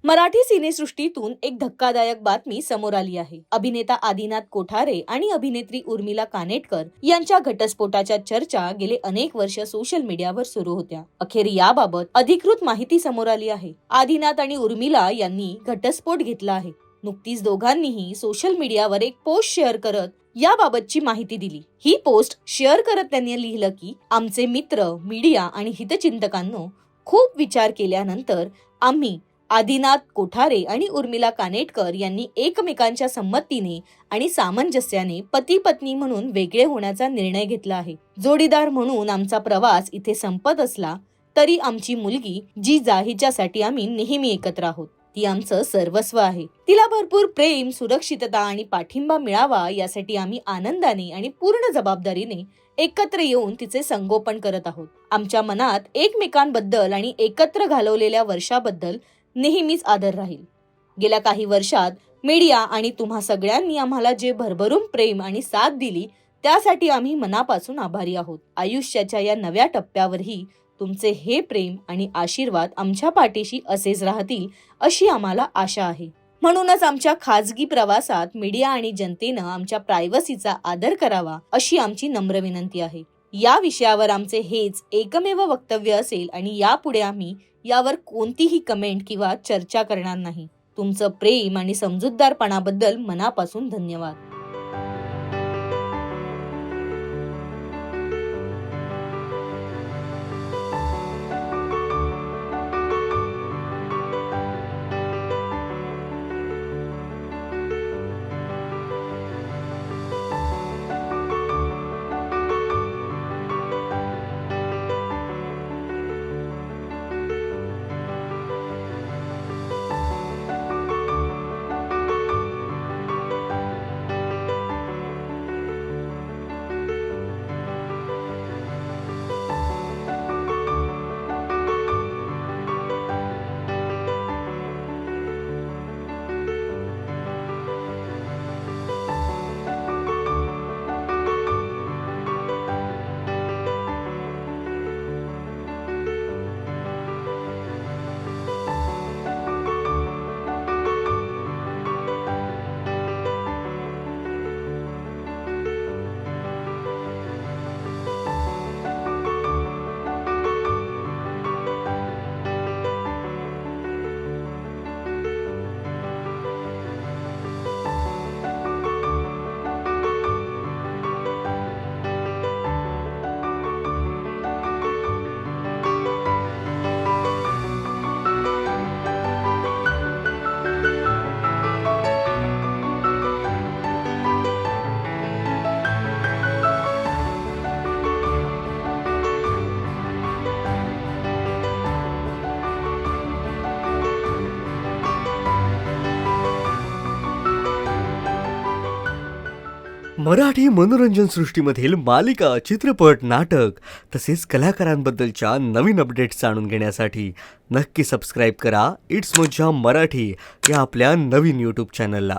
मराठी सिनेसृष्टीतून एक धक्कादायक बातमी समोर आली आहे। अभिनेता आदिनाथ कोठारे आणि अभिनेत्री उर्मिला कानेटकर यांच्या घटस्फोटाच्या चर्चा गेले अनेक वर्ष सोशल मीडियावर सुरू होत्या। अखेर याबाबत अधिकृत माहिती समोर आली आहे। आदिनाथ आणि उर्मिला यांनी घटस्फोट घेतला आहे। नुकतीच दोघांनीही सोशल मीडियावर एक पोस्ट शेअर करत याबाबतची माहिती दिली। ही पोस्ट शेअर करत त्यांनी लिहिलं की आमचे मित्र, मीडिया आणि हितचिंतकांनो, खूप विचार केल्यानंतर आम्ही आदिनाथ कोठारे आणि उर्मिला कानेटकर यांनी एकमेकांच्या संमतीने आणि सामंजस्याने पती पत्नी म्हणून वेगळे होण्याचा निर्णय घेतला आहे। जोडीदार म्हणून आमचा प्रवास इथे संपत असला तरी आमची मुलगी जिजा हिच्यासाठी आम्ही नेहमी एकत्र आहोत। ती आमचं सर्वस्व आहे। तिला भरपूर प्रेम, सुरक्षितता आणि पाठिंबा मिळावा यासाठी आम्ही आनंदाने आणि पूर्ण जबाबदारीने एकत्र येऊन तिचे संगोपन करत आहोत। आमच्या मनात एकमेकांबद्दल आणि एकत्र घालवलेल्या वर्षाबद्दल नेहमीच आदर राहील। गेल्या काही वर्षात मीडिया आणि तुम्हा सगळ्यांनी आम्हाला जे भरभरून प्रेम आणि साथ दिली त्यासाठी आम्ही मनापासून आभारी आहोत। आयुष्याच्या या नव्या टप्प्यावरही तुमचे हे प्रेम आणि आशीर्वाद आमच्या पाठीशी असेच राहतील अशी आम्हाला आशा आहे। म्हणूनच आमच्या खाजगी प्रवासात मीडिया आणि जनतेनं आमच्या प्रायव्हसीचा आदर करावा अशी आमची नम्र विनंती आहे। या विषयावर आमचे हेच एकमेव वक्तव्य असेल आणि यापुढे आम्ही यावर कोणतीही कमेंट किंवा चर्चा करणार नाही। तुमचं प्रेम आणि समजूतदारपणाबद्दल मनापासून धन्यवाद। मराठी मनोरंजन सृष्टीमधील मालिका, चित्रपट, नाटक तसेच कलाकारांबद्दलच्या नवीन अपडेट्स जाणून घेण्यासाठी नक्की सबस्क्राईब करा इट्स मज्जा मराठी या आपल्या नवीन यूट्यूब चॅनलला।